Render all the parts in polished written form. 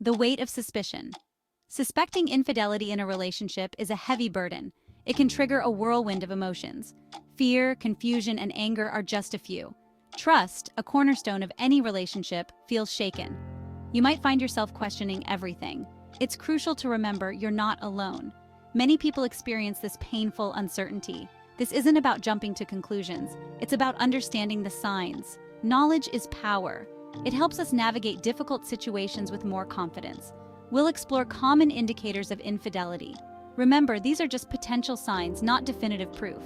The weight of suspicion. Suspecting infidelity in a relationship is a heavy burden. It can trigger a whirlwind of emotions. Fear, confusion, and anger are just a few. Trust, a cornerstone of any relationship, feels shaken. You might find yourself questioning everything. It's crucial to remember you're not alone. Many people experience this painful uncertainty. This isn't about jumping to conclusions. It's about understanding the signs. Knowledge is power. It helps us navigate difficult situations with more confidence. We'll explore common indicators of infidelity. Remember, these are just potential signs, not definitive proof.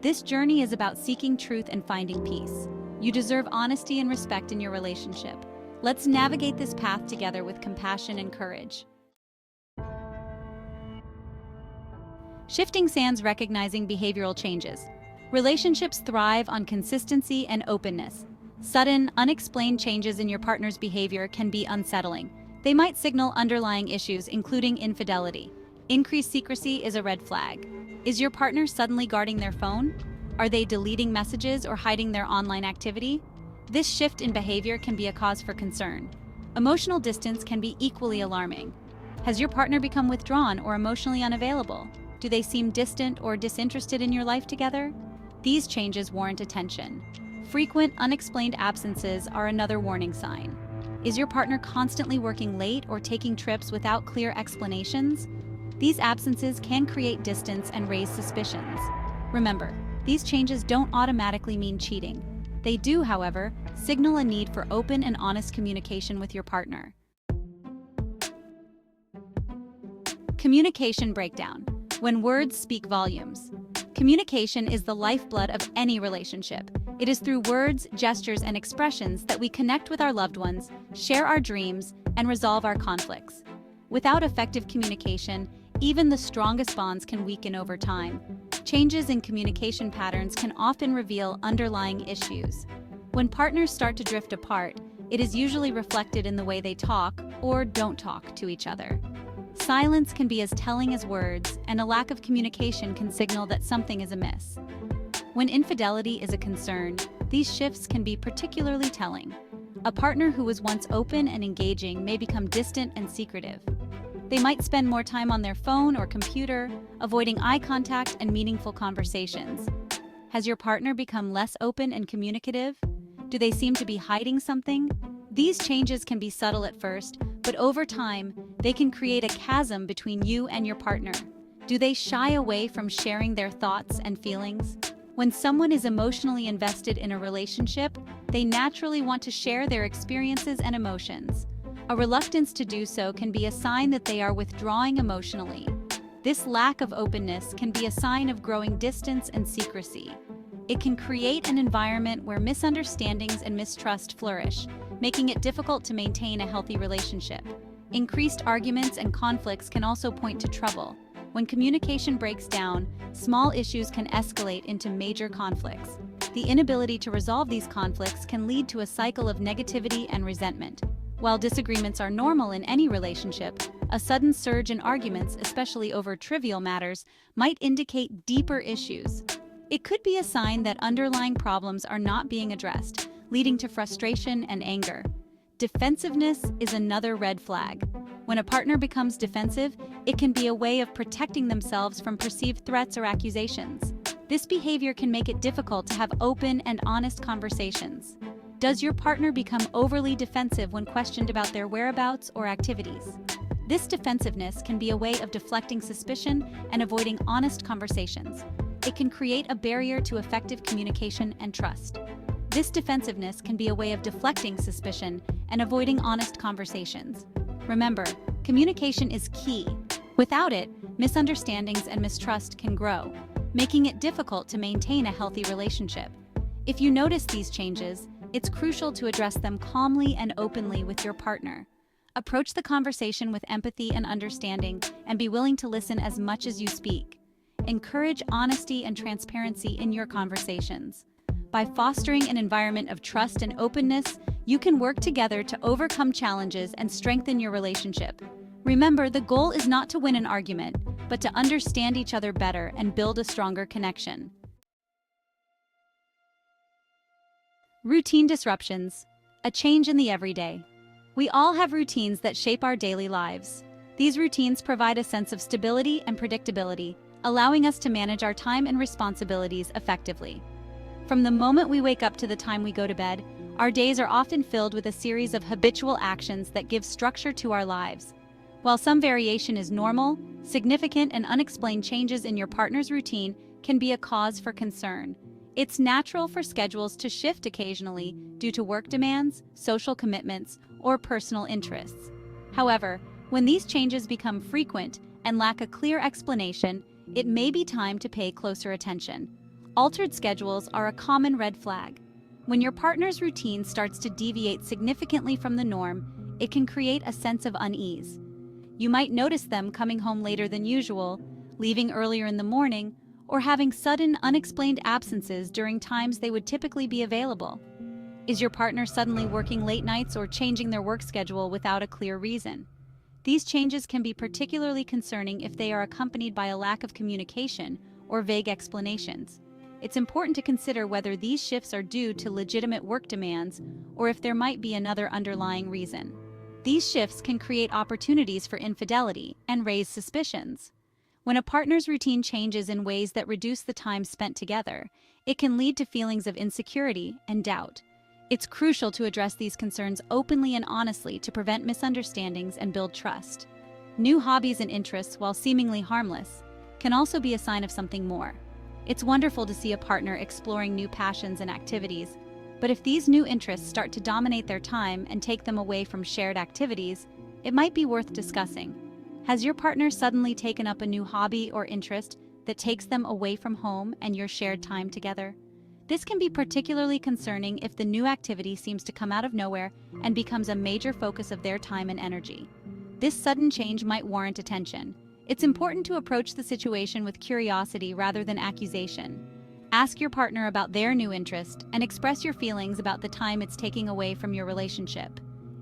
This journey is about seeking truth and finding peace. You deserve honesty and respect in your relationship. Let's navigate this path together with compassion and courage. Shifting sands, recognizing behavioral changes. Relationships thrive on consistency and openness. Sudden, unexplained changes in your partner's behavior can be unsettling. They might signal underlying issues, including infidelity. Increased secrecy is a red flag. Is your partner suddenly guarding their phone? Are they deleting messages or hiding their online activity? This shift in behavior can be a cause for concern. Emotional distance can be equally alarming. Has your partner become withdrawn or emotionally unavailable? Do they seem distant or disinterested in your life together? These changes warrant attention. Frequent, unexplained absences are another warning sign. Is your partner constantly working late or taking trips without clear explanations? These absences can create distance and raise suspicions. Remember, these changes don't automatically mean cheating. They do, however, signal a need for open and honest communication with your partner. Communication breakdown. When words speak volumes. Communication is the lifeblood of any relationship. It is through words, gestures, and expressions that we connect with our loved ones, share our dreams, and resolve our conflicts. Without effective communication, even the strongest bonds can weaken over time. Changes in communication patterns can often reveal underlying issues. When partners start to drift apart, it is usually reflected in the way they talk or don't talk to each other. Silence can be as telling as words, and a lack of communication can signal that something is amiss. When infidelity is a concern, these shifts can be particularly telling. A partner who was once open and engaging may become distant and secretive. They might spend more time on their phone or computer, avoiding eye contact and meaningful conversations. Has your partner become less open and communicative? Do they seem to be hiding something? These changes can be subtle at first, but over time, they can create a chasm between you and your partner. Do they shy away from sharing their thoughts and feelings? When someone is emotionally invested in a relationship, they naturally want to share their experiences and emotions. A reluctance to do so can be a sign that they are withdrawing emotionally. This lack of openness can be a sign of growing distance and secrecy. It can create an environment where misunderstandings and mistrust flourish, making it difficult to maintain a healthy relationship. Increased arguments and conflicts can also point to trouble. When communication breaks down, small issues can escalate into major conflicts. The inability to resolve these conflicts can lead to a cycle of negativity and resentment. While disagreements are normal in any relationship, a sudden surge in arguments, especially over trivial matters, might indicate deeper issues. It could be a sign that underlying problems are not being addressed, leading to frustration and anger. Defensiveness is another red flag. When a partner becomes defensive, it can be a way of protecting themselves from perceived threats or accusations. This behavior can make it difficult to have open and honest conversations. Does your partner become overly defensive when questioned about their whereabouts or activities? This defensiveness can be a way of deflecting suspicion and avoiding honest conversations. It can create a barrier to effective communication and trust. This defensiveness can be a way of deflecting suspicion and avoiding honest conversations. Remember, communication is key. Without it, misunderstandings and mistrust can grow, making it difficult to maintain a healthy relationship. If you notice these changes, it's crucial to address them calmly and openly with your partner. Approach the conversation with empathy and understanding, and be willing to listen as much as you speak. Encourage honesty and transparency in your conversations. By fostering an environment of trust and openness, you can work together to overcome challenges and strengthen your relationship. Remember, the goal is not to win an argument, but to understand each other better and build a stronger connection. Routine disruptions, a change in the everyday. We all have routines that shape our daily lives. These routines provide a sense of stability and predictability, allowing us to manage our time and responsibilities effectively. From the moment we wake up to the time we go to bed, our days are often filled with a series of habitual actions that give structure to our lives. While some variation is normal, significant and unexplained changes in your partner's routine can be a cause for concern. It's natural for schedules to shift occasionally due to work demands, social commitments, or personal interests. However, when these changes become frequent and lack a clear explanation, it may be time to pay closer attention. Altered schedules are a common red flag. When your partner's routine starts to deviate significantly from the norm, it can create a sense of unease. You might notice them coming home later than usual, leaving earlier in the morning, or having sudden, unexplained absences during times they would typically be available. Is your partner suddenly working late nights or changing their work schedule without a clear reason? These changes can be particularly concerning if they are accompanied by a lack of communication or vague explanations. It's important to consider whether these shifts are due to legitimate work demands or if there might be another underlying reason. These shifts can create opportunities for infidelity and raise suspicions. When a partner's routine changes in ways that reduce the time spent together, it can lead to feelings of insecurity and doubt. It's crucial to address these concerns openly and honestly to prevent misunderstandings and build trust. New hobbies and interests, while seemingly harmless, can also be a sign of something more. It's wonderful to see a partner exploring new passions and activities, but if these new interests start to dominate their time and take them away from shared activities, it might be worth discussing. Has your partner suddenly taken up a new hobby or interest that takes them away from home and your shared time together? This can be particularly concerning if the new activity seems to come out of nowhere and becomes a major focus of their time and energy. This sudden change might warrant attention. It's important to approach the situation with curiosity rather than accusation. Ask your partner about their new interest and express your feelings about the time it's taking away from your relationship.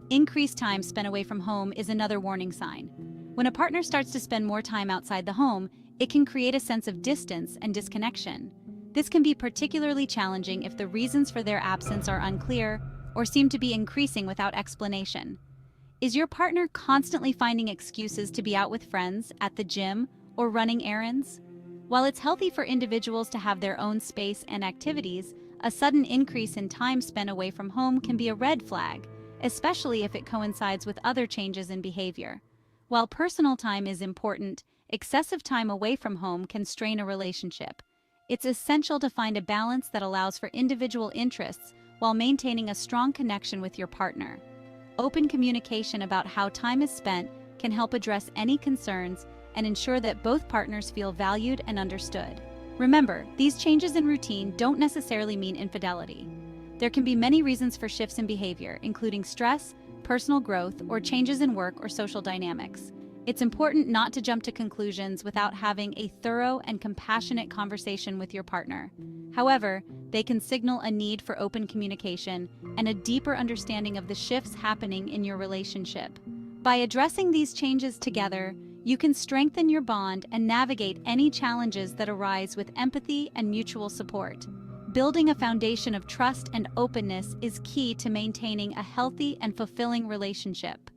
Increased time spent away from home is another warning sign. When a partner starts to spend more time outside the home, it can create a sense of distance and disconnection. This can be particularly challenging if the reasons for their absence are unclear or seem to be increasing without explanation. Is your partner constantly finding excuses to be out with friends, at the gym, or running errands? While it's healthy for individuals to have their own space and activities, a sudden increase in time spent away from home can be a red flag, especially if it coincides with other changes in behavior. While personal time is important, excessive time away from home can strain a relationship. It's essential to find a balance that allows for individual interests while maintaining a strong connection with your partner. Open communication about how time is spent can help address any concerns and ensure that both partners feel valued and understood. Remember, these changes in routine don't necessarily mean infidelity. There can be many reasons for shifts in behavior, including stress, personal growth, or changes in work or social dynamics. It's important not to jump to conclusions without having a thorough and compassionate conversation with your partner. However, they can signal a need for open communication and a deeper understanding of the shifts happening in your relationship. By addressing these changes together, you can strengthen your bond and navigate any challenges that arise with empathy and mutual support. Building a foundation of trust and openness is key to maintaining a healthy and fulfilling relationship.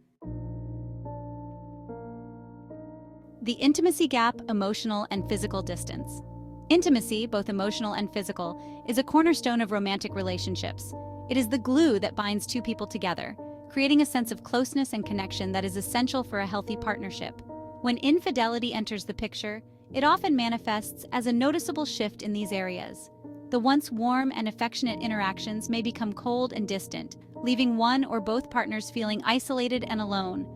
The intimacy gap, emotional and physical distance. Intimacy, both emotional and physical, is a cornerstone of romantic relationships. It is the glue that binds two people together, creating a sense of closeness and connection that is essential for a healthy partnership. When infidelity enters the picture, it often manifests as a noticeable shift in these areas. The once warm and affectionate interactions may become cold and distant, leaving one or both partners feeling isolated and alone.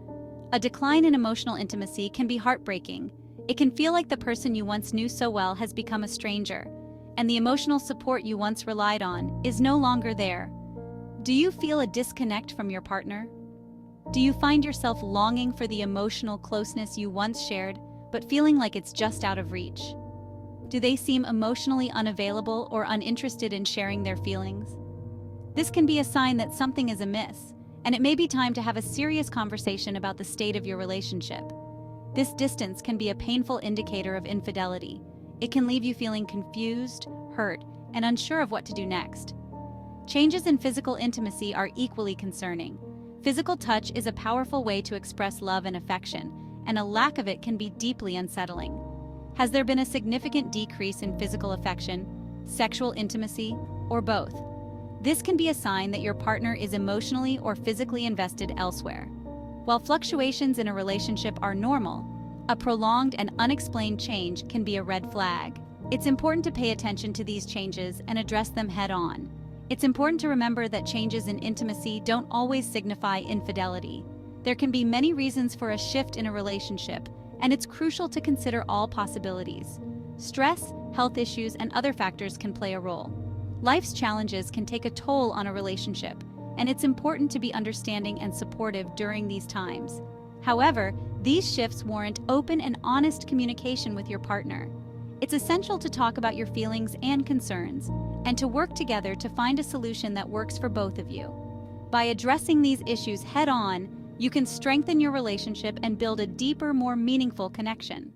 A decline in emotional intimacy can be heartbreaking. It can feel like the person you once knew so well has become a stranger, and the emotional support you once relied on is no longer there. Do you feel a disconnect from your partner? Do you find yourself longing for the emotional closeness you once shared, but feeling like it's just out of reach? Do they seem emotionally unavailable or uninterested in sharing their feelings? This can be a sign that something is amiss, and it may be time to have a serious conversation about the state of your relationship. This distance can be a painful indicator of infidelity. It can leave you feeling confused, hurt, and unsure of what to do next. Changes in physical intimacy are equally concerning. Physical touch is a powerful way to express love and affection, and a lack of it can be deeply unsettling. Has there been a significant decrease in physical affection, sexual intimacy, or both? This can be a sign that your partner is emotionally or physically invested elsewhere. While fluctuations in a relationship are normal, a prolonged and unexplained change can be a red flag. It's important to pay attention to these changes and address them head-on. It's important to remember that changes in intimacy don't always signify infidelity. There can be many reasons for a shift in a relationship, and it's crucial to consider all possibilities. Stress, health issues, and other factors can play a role. Life's challenges can take a toll on a relationship, and it's important to be understanding and supportive during these times. However, these shifts warrant open and honest communication with your partner. It's essential to talk about your feelings and concerns, and to work together to find a solution that works for both of you. By addressing these issues head-on, you can strengthen your relationship and build a deeper, more meaningful connection.